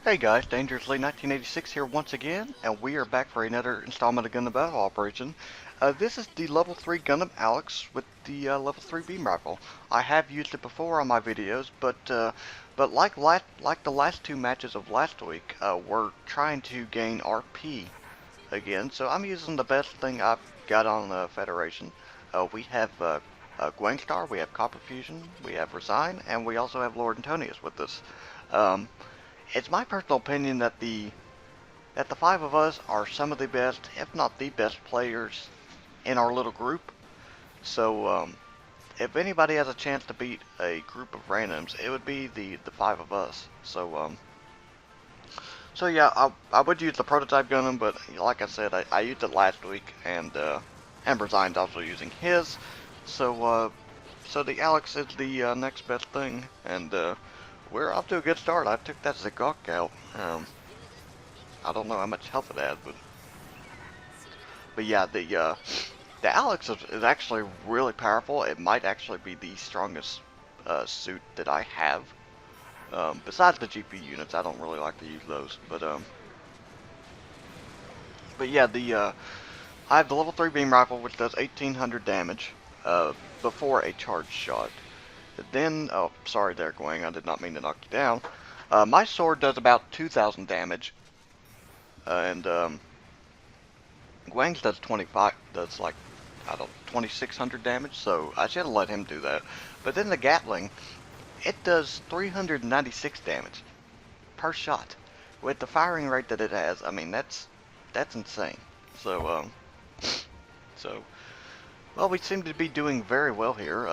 Hey guys, Dangerously 1986 here once again, and we are back for another installment of Gundam Battle Operation. This is the level 3 Gundam Alex with the level 3 beam rifle. I have used it before on my videos, but like the last two matches of last week, we're trying to gain RP again, so I'm using the best thing I've got on Federation. We have Gwangstar, we have Copper Fusion, we have Resign, and we also have Lord Antonius with us. Um, it's my personal opinion that the five of us are some of the best, if not the best players in our little group. So if anybody has a chance to beat a group of randoms, it would be the five of us. So yeah, I would use the prototype Gundam, but like I said, I used it last week, and Resign's also using his. So the Alex is the next best thing, and we're off to a good start. I took that Zagok out. I don't know how much health it has, but yeah, the Alex is actually really powerful. It might actually be the strongest suit that I have. Besides the GP units, I don't really like to use those. But yeah, the I have the level 3 beam rifle, which does 1800 damage before a charge shot. Then, oh, sorry there, Gwang, I did not mean to knock you down. My sword does about 2000 damage, and Gwang's does 25, does like, I don't 2600 damage, so I should have let him do that. But then the Gatling, it does 396 damage per shot. With the firing rate that it has, I mean, that's insane. So, so, well, we seem to be doing very well here.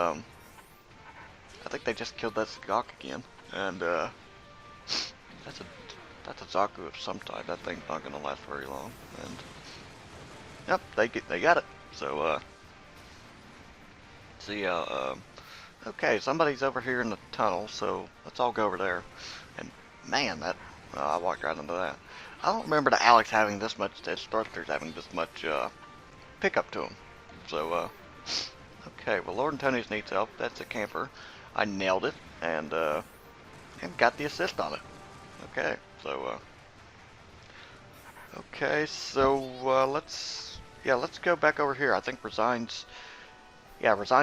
I think they just killed that Sagak again, and that's a that's a Zaku of some type. That thing's not gonna last very long. And yep, they got it. So yeah, okay, somebody's over here in the tunnel, so let's all go over there. And man, that I walked right into that. I don't remember the Alex having this much, the thrusters having this much pickup to him. So okay, well Lord Antonius needs help. That's a camper. I nailed it and got the assist on it. Okay, so let's go back over here. I think Resign's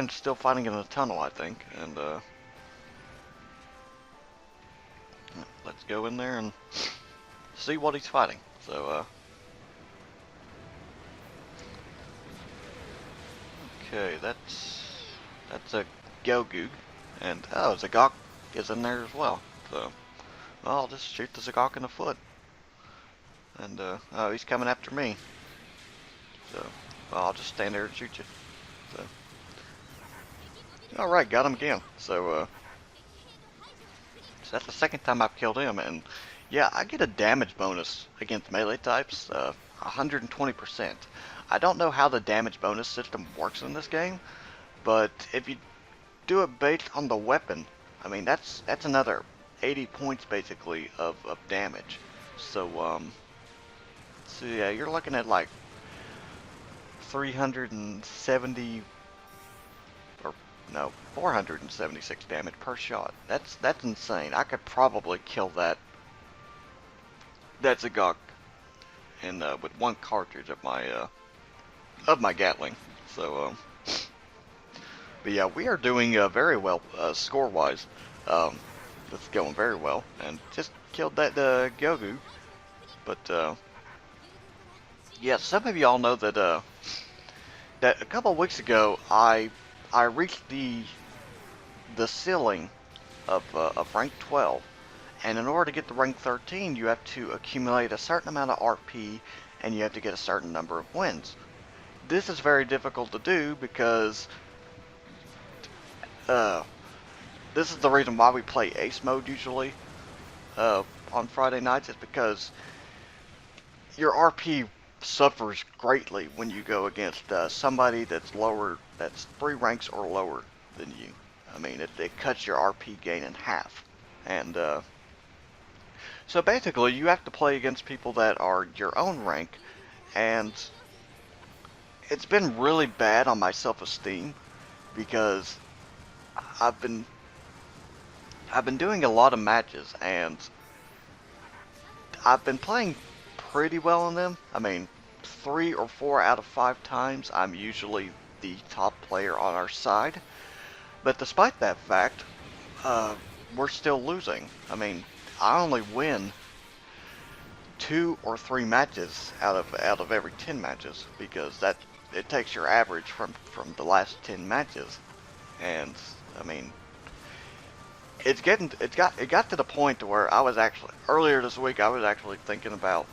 still fighting in the tunnel, I think, and let's go in there and see what he's fighting. So okay, that's a Gelgoog, and oh, Zagok is in there as well. So well, I'll just shoot the Zagok in the foot, and oh, he's coming after me. So well, I'll just stand there and shoot you. So all right, got him again. So that's the second time I've killed him, and yeah, I get a damage bonus against melee types, 120%. I don't know how the damage bonus system works in this game, but if you do it based on the weapon, I mean that's another 80 points basically of damage. So yeah, you're looking at like 370 or no, 476 damage per shot. That's insane. I could probably kill that Zagok in with one cartridge of my Gatling. So but yeah, we are doing very well score-wise. It's going very well, and just killed that Gyogu. But yeah, some of y'all know that that a couple of weeks ago I reached the ceiling of rank 12, and in order to get to rank 13, you have to accumulate a certain amount of RP, and you have to get a certain number of wins. This is very difficult to do because this is the reason why we play Ace mode usually on Friday nights, is because your RP suffers greatly when you go against somebody that's that's 3 ranks or lower than you. I mean, it cuts your RP gain in half. And so basically, you have to play against people that are your own rank, and it's been really bad on my self-esteem because I've been doing a lot of matches, and I've been playing pretty well on them. I mean, 3 or 4 out of 5 times, I'm usually the top player on our side. But despite that fact, uh, we're still losing. I mean, I only win 2 or 3 matches out of every 10 matches because that it takes your average from the last 10 matches, and I mean, it got to the point to where I was actually earlier this week I was actually thinking about,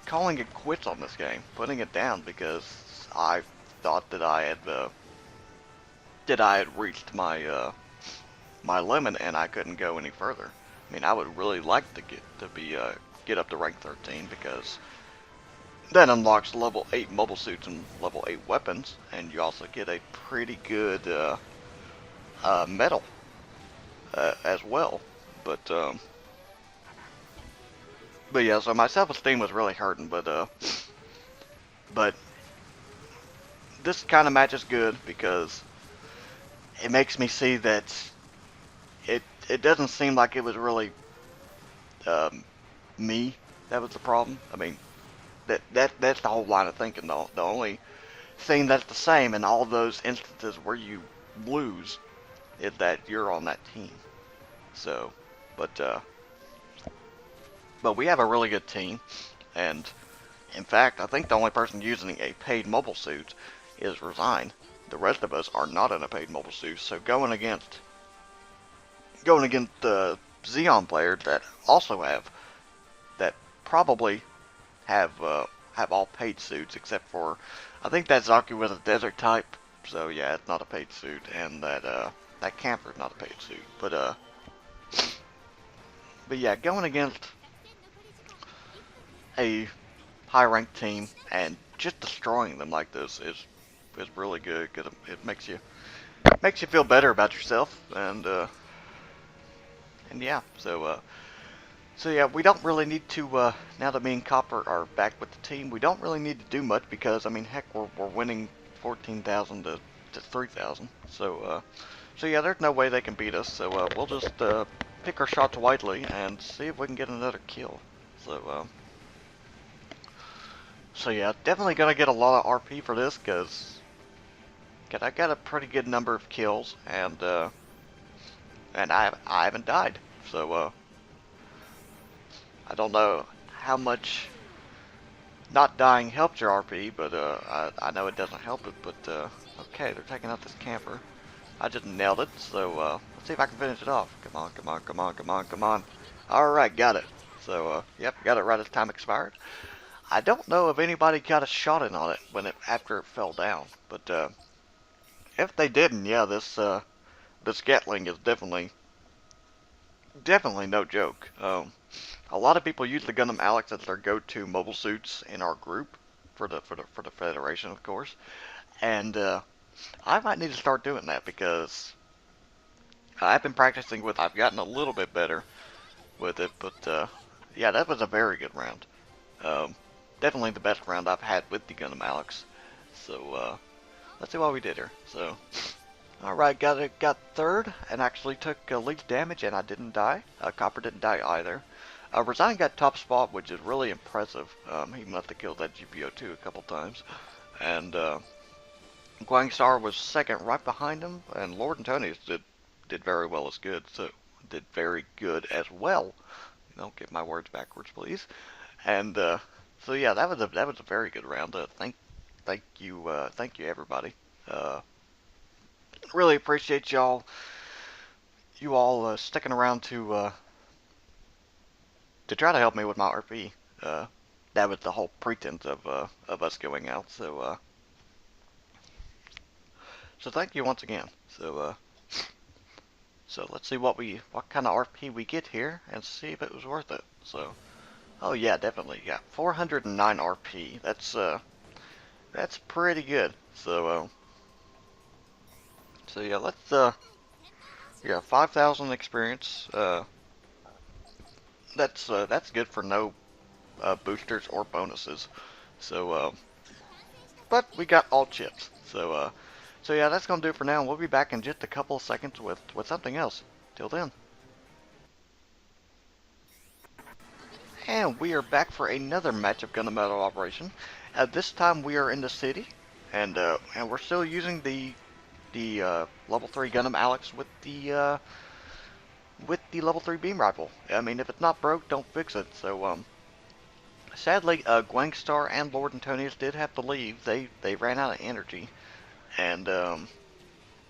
calling it quits on this game, putting it down because I thought that I had reached my limit and I couldn't go any further. I mean, I would really like to get up to rank 13 because that unlocks level 8 mobile suits and level 8 weapons, and you also get a pretty good medal as well. But but yeah, so my self-esteem was really hurting, but this kind of match is good because it makes me see that it doesn't seem like it was really um, me that was the problem. I mean, that's the whole line of thinking. The only thing that's the same in all those instances where you lose is that you're on that team. So, but we have a really good team, and in fact, I think the only person using a paid mobile suit is Resign. The rest of us are not in a paid mobile suit. So going against the Xeon players that also probably have all paid suits except for, I think that Zaku was a desert type, so yeah, it's not a paid suit, and that camper's not a paid suit. But yeah, going against a high ranked team and just destroying them like this is really good because it makes you feel better about yourself, and yeah, so yeah, we don't really need to, now that me and Copper are back with the team, we don't really need to do much because, I mean, heck, we're winning 14,000 to 3,000. So yeah, there's no way they can beat us. So we'll just pick our shots wisely and see if we can get another kill. So yeah, definitely gonna get a lot of RP for this because I got a pretty good number of kills, and I haven't died. So I don't know how much not dying helps your RP, but I know it doesn't help it. But okay, they're taking out this camper. I just nailed it, so let's see if I can finish it off. Come on, come on, come on, come on, come on. Alright, got it. So, yep, got it right as time expired. I don't know if anybody got a shot in on it after it fell down, but if they didn't, yeah, this Gatling is definitely no joke. A lot of people use the Gundam Alex as their go-to mobile suits in our group for the Federation, of course, and I might need to start doing that because I've been practicing with. I've gotten a little bit better with it, but yeah, that was a very good round. Um, Definitely the best round I've had with the Gundam Alex. So let's see what we did here. So, all right, got third and actually took least damage, and I didn't die. Copper didn't die either. Resign got top spot, which is really impressive. He must have killed that GPO2 a couple times, and Guangstar was second right behind him, and Lord Antonius did very well as good. So did very good as well. Don't get my words backwards, please. And so yeah, that was a very good round. Thank you everybody. Uh, really appreciate you all sticking around to try to help me with my RP. That was the whole pretense of us going out. So thank you once again. So let's see what kind of RP we get here and see if it was worth it. So, oh yeah, definitely. Yeah, 409 RP. That's pretty good. So yeah, yeah, 5,000 experience. That's good for no boosters or bonuses. So but we got all chips. So yeah, that's gonna do it for now. We'll be back in just a couple of seconds with something else. Till then. And we are back for another match of Gundam Battle Operation. This time we are in the city, and we're still using the level 3 Gundam Alex with the level 3 beam rifle. I mean, if it's not broke, don't fix it. So sadly, Gwangstar and Lord Antonius did have to leave. They ran out of energy, and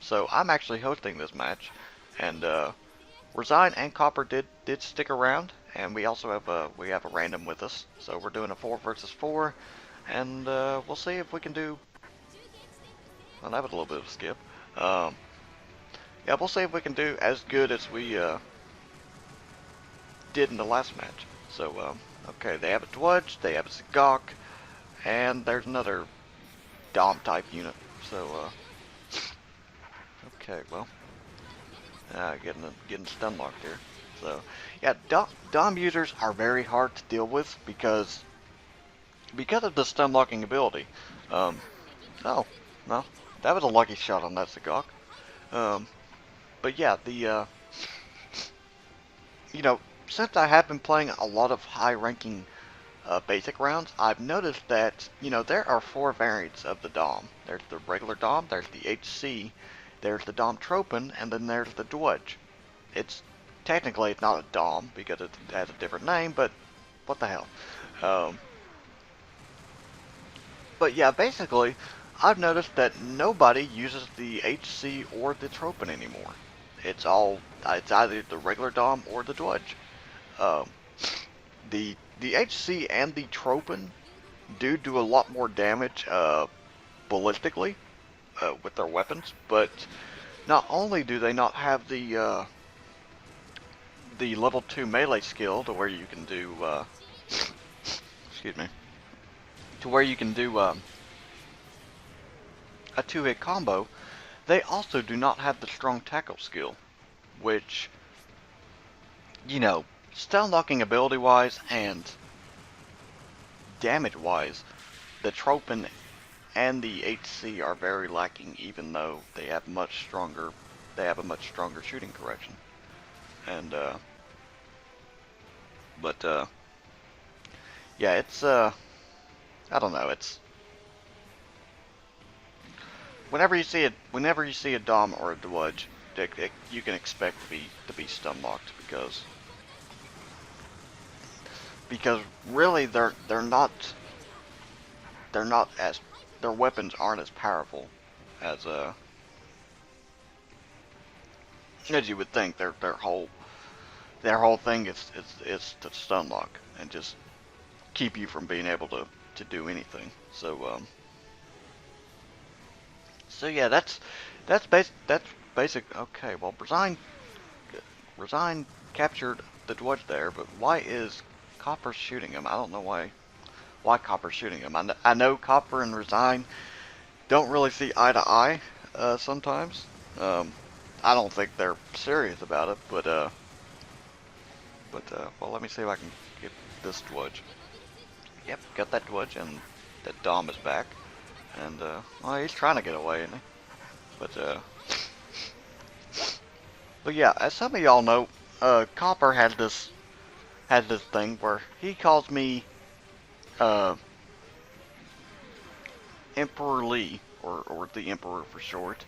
so I'm actually hosting this match, and Resign and Copper did stick around, and we also have a random with us, so we're doing a 4 versus 4, and we'll see if we can do. Well, that was a little bit of a skip. Um, yeah, we'll see if we can do as good as we did in the last match. So okay, they have a Dwudge, they have a Zagok, and there's another Dom type unit. So okay, well. Getting stun locked here. So, yeah, Dom users are very hard to deal with because of the stun locking ability. Oh, no, that was a lucky shot on that Zagok. But yeah, you know, since I have been playing a lot of high ranking basic rounds, I've noticed that, there are 4 variants of the Dom. There's the regular Dom, there's the HC, there's the Dom Tropin, and then there's the Dwudge. Technically it's not a Dom because it has a different name, but what the hell. But yeah, basically, I've noticed that nobody uses the HC or the Tropin anymore. It's either the regular Dom or the Dwudge. Um, the HC and the Tropin do a lot more damage ballistically with their weapons, but not only do they not have the level 2 melee skill to where you can do excuse me, to where you can do a 2-hit combo, they also do not have the strong tackle skill, which, stun locking ability wise and damage wise, the Tropin and the HC are very lacking, even though they have a much stronger shooting correction. And yeah, it's I don't know, it's whenever you see a Dom or a Dwudge, you can expect to be stun locked because really they're not as, their weapons aren't as powerful as you would think. Their whole thing is to stun lock and just keep you from being able to do anything. So so yeah, that's basic. Okay, well, Resign captured the Dwudge there, but why is Copper shooting him? I don't know why Copper's shooting him. I know Copper and Resign don't really see eye to eye sometimes. I don't think they're serious about it, but well, let me see if I can get this Dwudge. Yep, got that Dwudge, and that Dom is back. And, well, he's trying to get away, isn't he? But yeah, as some of y'all know, Copper has this thing where he calls me, Emperor Lee, or the Emperor for short,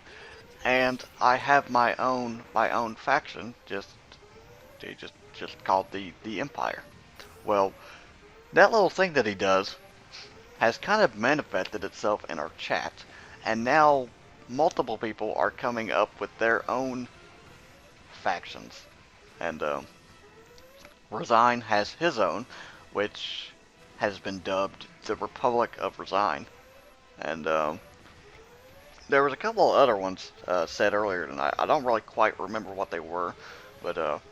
and I have my own faction, just called the Empire. Well, that little thing that he does has kind of manifested itself in our chat, and now multiple people are coming up with their own factions, and Resign has his own, which has been dubbed the Republic of Resign, and there was a couple of other ones said earlier tonight. I don't really quite remember what they were, but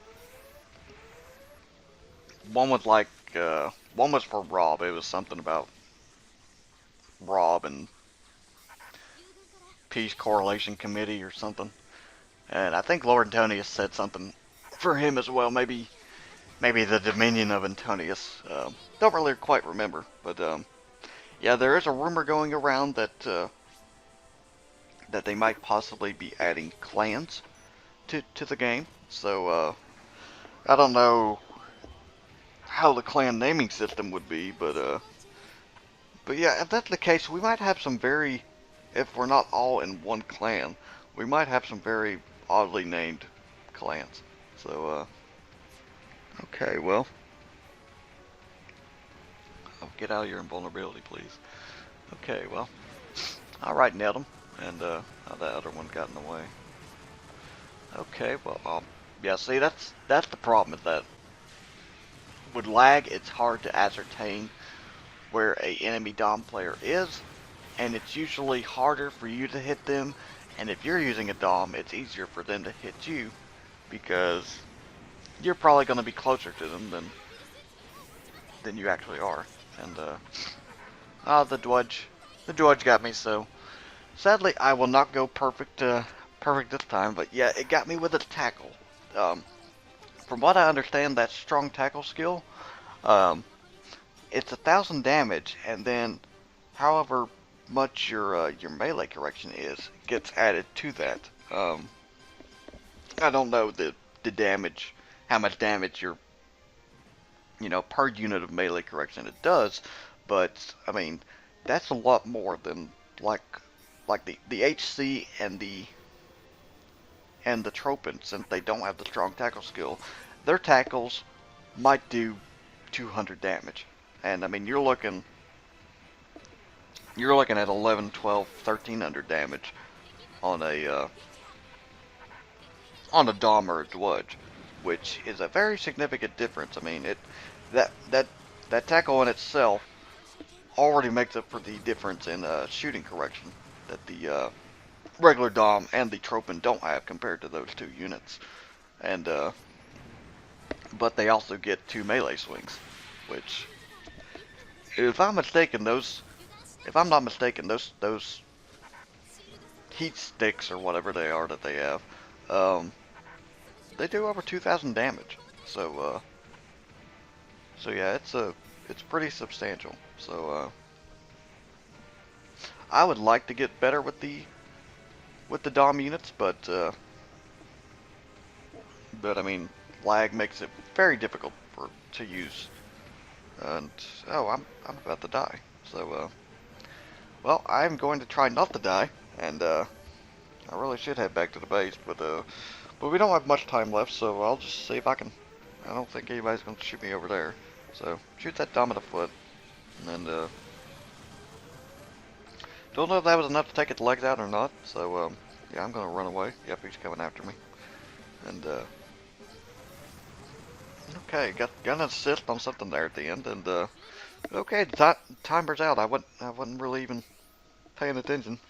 one was like one was for Rob. It was something about Rob and Peace Correlation Committee or something. And I think Lord Antonius said something for him as well. Maybe the Dominion of Antonius. Don't really quite remember, but yeah, there is a rumor going around that that they might possibly be adding clans to the game. So I don't know how the clan naming system would be, but yeah, if that's the case, we might have some very, if we're not all in one clan, we might have some very oddly named clans. So, okay, well, oh, get out of your invulnerability, please. Okay, well, alright, Nedum, and, oh, that other one got in the way. Okay, well, yeah, see, that's the problem, is that with lag, it's hard to ascertain where a enemy Dom player is, and it's usually harder for you to hit them, and if you're using a Dom, it's easier for them to hit you, because you're probably going to be closer to them than you actually are. And, the Dwudge got me, so sadly I will not go perfect this time, but yeah, it got me with its tackle. From what I understand, that strong tackle skill, it's 1,000 damage, and then however much your melee correction is gets added to that. I don't know the damage, how much damage your per unit of melee correction it does, but I mean that's a lot more than like the HC and the Tropin, since they don't have the strong tackle skill. Their tackles might do 200 damage, and I mean you're looking at 11, 12, 1300 damage on a Dom or a Dwudge, which is a very significant difference. I mean that tackle in itself already makes up for the difference in shooting correction that the regular Dom and the Tropin don't have compared to those two units, and but they also get 2 melee swings, which, if I'm not mistaken, those heat sticks or whatever they are that they have, they do over 2,000 damage. So so yeah, it's pretty substantial. So I would like to get better with the Dom units, but I mean lag makes it very difficult to use. And oh, I'm about to die. So well, I'm going to try not to die, and I really should head back to the base, but we don't have much time left, so I'll just see if I can. I don't think anybody's going to shoot me over there, so shoot that Dom in the foot, and don't know if that was enough to take its legs out or not. So yeah, I'm going to run away. Yep, he's coming after me, and okay, got an assist on something there at the end, and okay, the timer's out. I wasn't really even paying attention.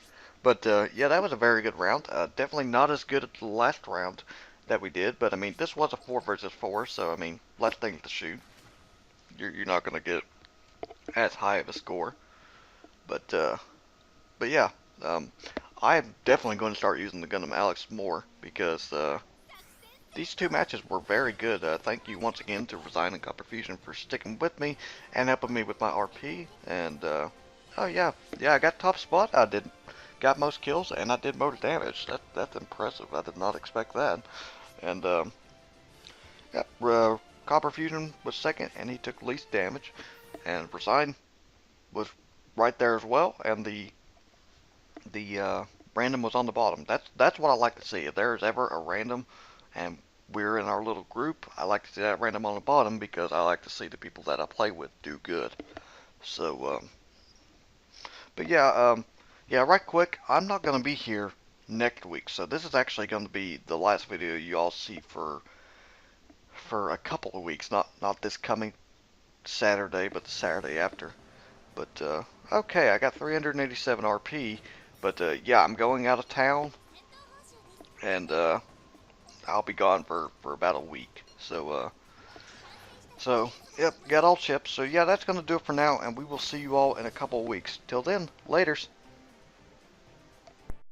But yeah, that was a very good round. Definitely not as good as the last round that we did, but I mean, this was a 4 versus 4, so I mean, less things to shoot. You're not going to get as high of a score. But yeah, I'm definitely going to start using the Gundam Alex more, because these 2 matches were very good. Thank you once again to Resign and Copper Fusion for sticking with me and helping me with my RP. And oh yeah, I got top spot. I got most kills, and I did most damage. That's impressive. I did not expect that. And yeah, Copper Fusion was second, and he took least damage. And Resign was right there as well, and the random was on the bottom. That's what I like to see. If there's ever a random and we're in our little group, I like to see that random on the bottom, because I like to see the people that I play with do good. So but yeah, yeah, right quick, I'm not going to be here next week, so this is actually going to be the last video you all see for a couple of weeks, not this coming Saturday, but the Saturday after. But okay, I got 387 RP, but yeah, I'm going out of town, and I'll be gone for about a week. So yep, got all chips. So yeah, that's going to do it for now, and we will see you all in a couple of weeks. Till then, laters.